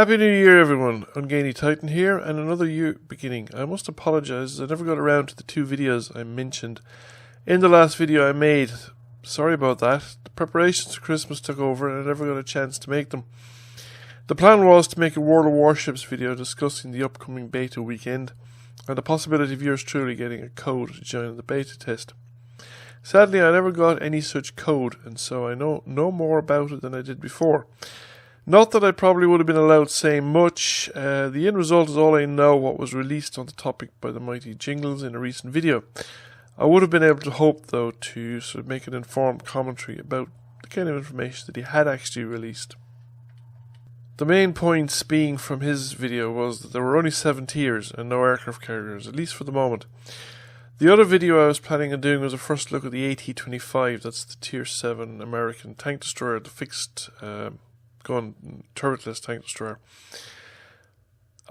Happy New Year everyone, UngainlyTitan here, and another year beginning. I must apologise as I never got around to the two videos I mentioned in the last video I made. Sorry about that. The preparations for Christmas took over and I never got a chance to make them. The plan was to make a World of Warships video discussing the upcoming beta weekend and the possibility of yours truly getting a code to join the beta test. Sadly, I never got any such code, and so I know no more about it than I did before. Not that I probably would have been allowed to say much. The end result is all I know what was released on the topic by the mighty Jingles in a recent video. I would have been able to hope, though, to sort of make an informed commentary about the kind of information that he had actually released. The main points being from his video was that there were only 7 tiers and no aircraft carriers, at least for the moment. The other video I was planning on doing was a first look at the AT-25, that's the Tier 7 American tank destroyer, the fixed gun turretless tank destroyer.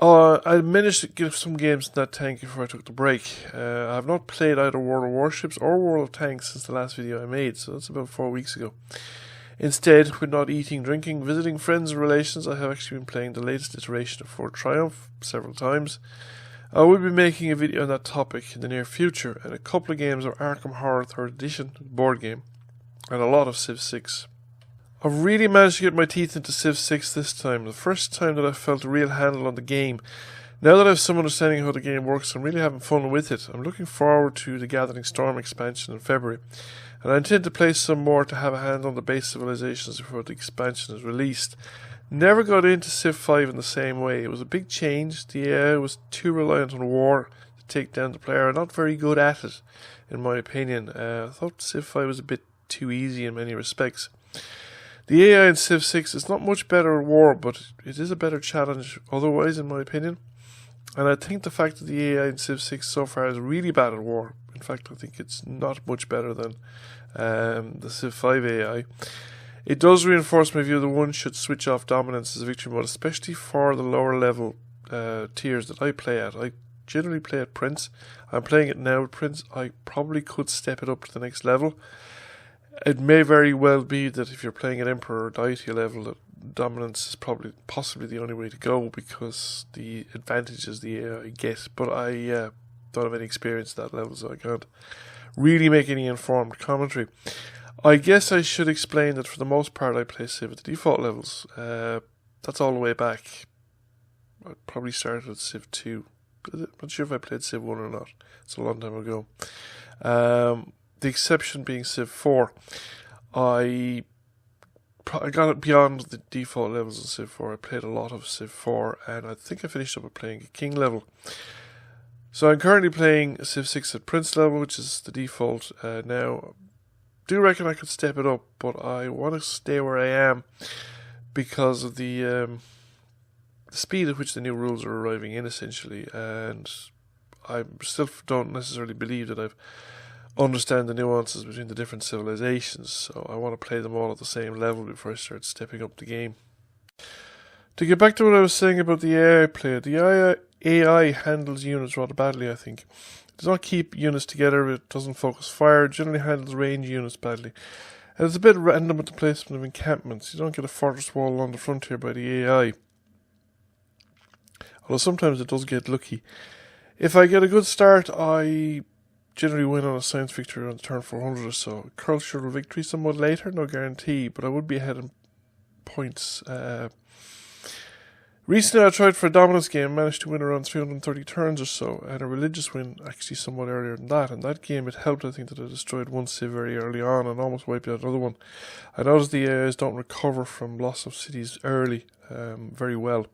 I managed to get some games in that tank before I took the break. I have not played either World of Warships or World of Tanks since the last video I made, so that's about 4 weeks ago. Instead, with not eating, drinking, visiting friends and relations, I have actually been playing the latest iteration of Fort Triumph several times. I will be making a video on that topic in the near future, and a couple of games of Arkham Horror 3rd Edition, the board game, and a lot of Civ 6. I've really managed to get my teeth into Civ 6 this time, the first time that I've felt a real handle on the game. Now that I have some understanding of how the game works, I'm really having fun with it. I'm looking forward to the Gathering Storm expansion in February, and I intend to play some more to have a hand on the base civilizations before the expansion is released. Never got into Civ 5 in the same way. It was a big change. The AI was too reliant on war to take down the player, not very good at it, in my opinion. I thought Civ 5 was a bit too easy in many respects. The AI in Civ 6 is not much better at war, but it is a better challenge otherwise, in my opinion. And I think the fact that the AI in Civ 6 so far is really bad at war, in fact I think it's not much better than the Civ 5 AI, it does reinforce my view that one should switch off dominance as a victory mode, especially for the lower level tiers that I play at. I generally play at Prince. I'm playing it now at Prince. I probably could step it up to the next level. It may very well be that if you're playing at Emperor or Deity level, that dominance is possibly the only way to go because the advantages the AI get. But I don't have any experience at that level, so I can't really make any informed commentary. I guess I should explain that for the most part I play Civ at the default levels. That's all the way back. I probably started at Civ 2. I'm not sure if I played Civ 1 or not. It's a long time ago. The exception being Civ 4. I got it beyond the default levels of Civ 4. I played a lot of Civ 4 and I think I finished up at playing a King level. So I'm currently playing Civ 6 at Prince level, which is the default now. Do reckon I could step it up, but I want to stay where I am because of the speed at which the new rules are arriving in, essentially, and I still don't necessarily believe that I've understand the nuances between the different civilizations, so I want to play them all at the same level before I start stepping up the game. To get back to what I was saying about the AI player, the AI handles units rather badly, I think. It does not keep units together, it doesn't focus fire, it generally handles range units badly. And it's a bit random with the placement of encampments. You don't get a fortress wall along the frontier by the AI. Although sometimes it does get lucky. If I get a good start, I generally win on a science victory on turn 400 or so. Cultural victory somewhat later, no guarantee, but I would be ahead in points. Recently I tried for a dominance game, managed to win around 330 turns or so, and a religious win actually somewhat earlier than that. In that game it helped, I think, that I destroyed one civ very early on and almost wiped out another one. I noticed the AIs don't recover from loss of cities early very well.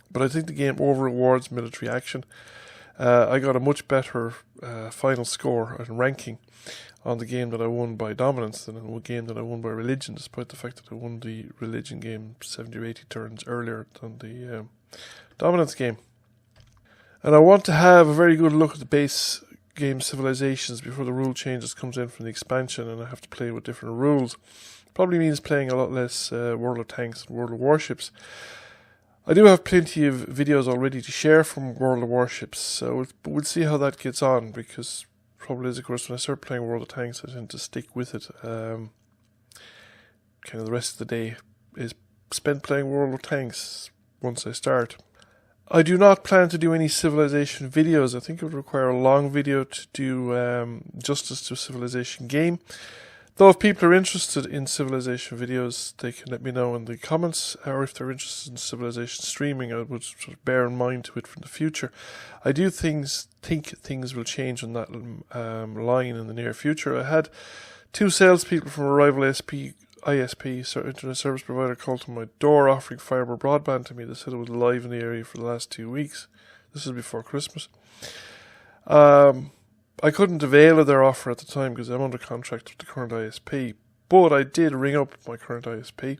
But I think the game over rewards military action. I got a much better final score and ranking on the game that I won by dominance than in the game that I won by religion, despite the fact that I won the religion game 70 or 80 turns earlier than the dominance game. And I want to have a very good look at the base game civilizations before the rule changes comes in from the expansion and I have to play with different rules. Probably means playing a lot less World of Tanks and World of Warships. I do have plenty of videos already to share from World of Warships, so we'll see how that gets on, because trouble is, of course, when I start playing World of Tanks, I tend to stick with it. Kind of the rest of the day is spent playing World of Tanks once I start. I do not plan to do any Civilization videos. I think it would require a long video to do justice to a Civilization game. Though if people are interested in Civilization videos, they can let me know in the comments, or if they're interested in Civilization streaming, I would sort of bear in mind to it for the future. I do think things will change on that line in the near future. I had 2 salespeople from a rival ISP, so internet service provider, called to my door offering fibre broadband to me. They said it was live in the area for the last 2 weeks. This is before Christmas. I couldn't avail of their offer at the time because I'm under contract with the current ISP, but I did ring up my current ISP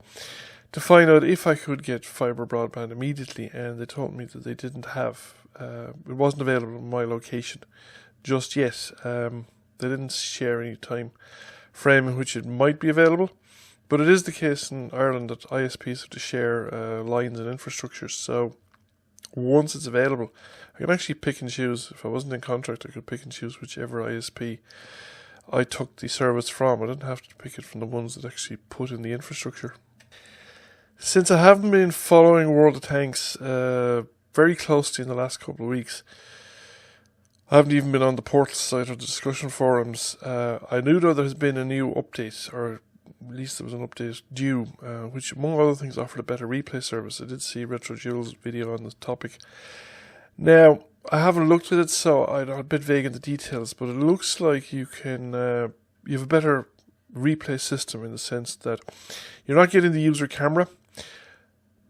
to find out if I could get fibre broadband immediately, and they told me that they didn't have, it wasn't available in my location just yet. They didn't share any time frame in which it might be available, but it is the case in Ireland that ISPs have to share lines and infrastructure, so once it's available, I can actually pick and choose. If I wasn't in contract, I could pick and choose whichever ISP I took the service from. I didn't have to pick it from the ones that actually put in the infrastructure. Since I haven't been following World of Tanks very closely in the last couple of weeks, I haven't even been on the portal site or the discussion forums. I knew though there has been a new update, or at least there was an update due, which among other things offered a better replay service. I did see Retro Jules' video on this topic. Now, I haven't looked at it, so I'm a bit vague in the details, but it looks like you have a better replay system in the sense that you're not getting the user camera,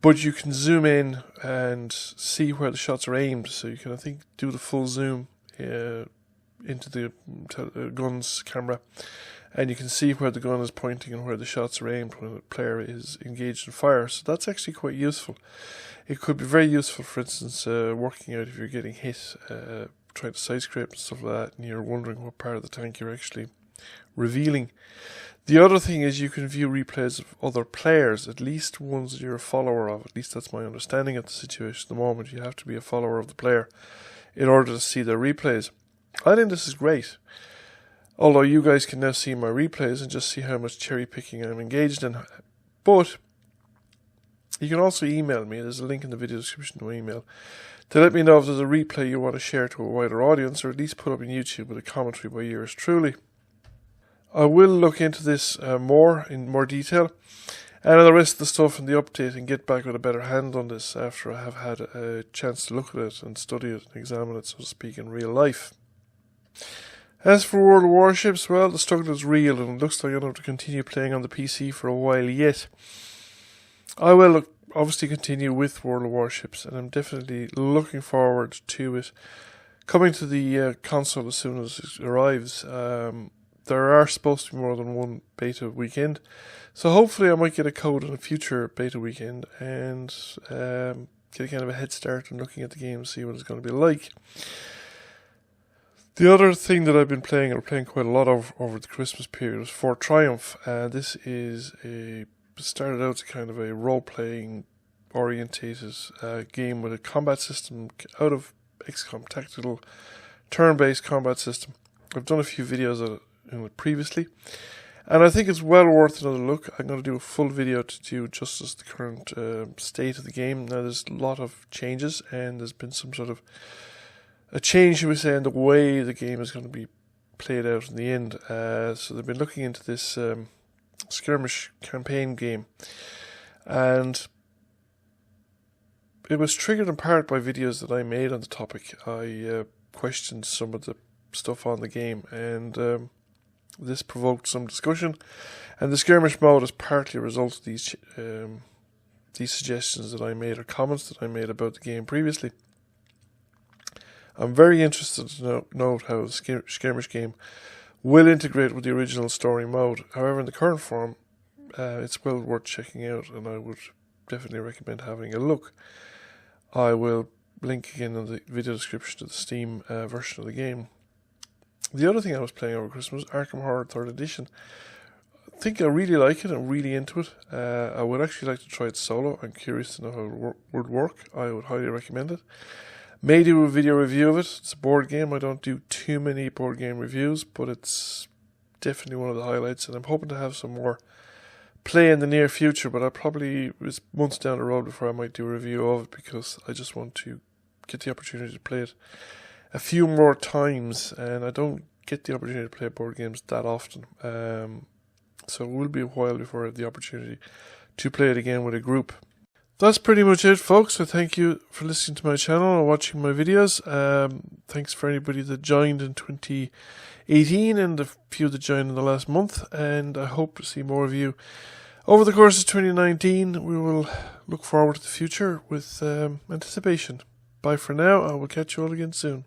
but you can zoom in and see where the shots are aimed, so you can, I think, do the full zoom into the gun's camera, and you can see where the gun is pointing and where the shots are aimed when the player is engaged in fire. So that's actually quite useful. It could be very useful, for instance, working out if you're getting hit, trying to side scrape and stuff like that, and you're wondering what part of the tank you're actually revealing. The other thing is you can view replays of other players, at least ones that you're a follower of. At least that's my understanding of the situation at the moment. You have to be a follower of the player in order to see their replays. I think this is great. Although you guys can now see my replays and just see how much cherry picking I'm engaged in. But you can also email me. There's a link in the video description to my email to let me know if there's a replay you want to share to a wider audience, or at least put up on YouTube with a commentary by yours truly. I will look into this in more detail, and the rest of the stuff in the update, and get back with a better hand on this after I have had a chance to look at it and study it and examine it, so to speak, in real life. As for World of Warships, well, the struggle is real, and it looks like I'm going to have to continue playing on the PC for a while yet. I will obviously continue with World of Warships, and I'm definitely looking forward to it coming to the console as soon as it arrives. There are supposed to be more than one beta weekend, so hopefully I might get a code on a future beta weekend and get a kind of a head start on looking at the game and see what it's going to be like. The other thing that I've been playing, or playing quite a lot of over the Christmas period, was Fort Triumph. This is started out as kind of a role-playing orientated game with a combat system out of XCOM tactical turn-based combat system. I've done a few videos of it previously, and I think it's well worth another look. I'm going to do a full video to do justice to the current state of the game. Now, there's a lot of changes, and there's been some sort of a change, you would say, in the way the game is going to be played out in the end. So they've been looking into this skirmish campaign game, and it was triggered in part by videos that I made on the topic. I questioned some of the stuff on the game, and this provoked some discussion, and the skirmish mode is partly a result of these suggestions that I made, or comments that I made about the game previously. I'm very interested to note how the skirmish game will integrate with the original story mode. However, in the current form, it's well worth checking out, and I would definitely recommend having a look. I will link again in the video description to the Steam version of the game. The other thing I was playing over Christmas was Arkham Horror 3rd Edition. I think I really like it. I'm really into it. I would actually like to try it solo. I'm curious to know how it would work. I would highly recommend it. May do a video review of it. It's a board game. I don't do too many board game reviews, but it's definitely one of the highlights, and I'm hoping to have some more play in the near future, but it's months down the road before I might do a review of it, because I just want to get the opportunity to play it a few more times, and I don't get the opportunity to play board games that often. So it will be a while before I have the opportunity to play it again with a group. That's pretty much it, folks. So thank you for listening to my channel and watching my videos. Thanks for anybody that joined in 2018 and the few that joined in the last month. And I hope to see more of you over the course of 2019. We will look forward to the future with anticipation. Bye for now. I will catch you all again soon.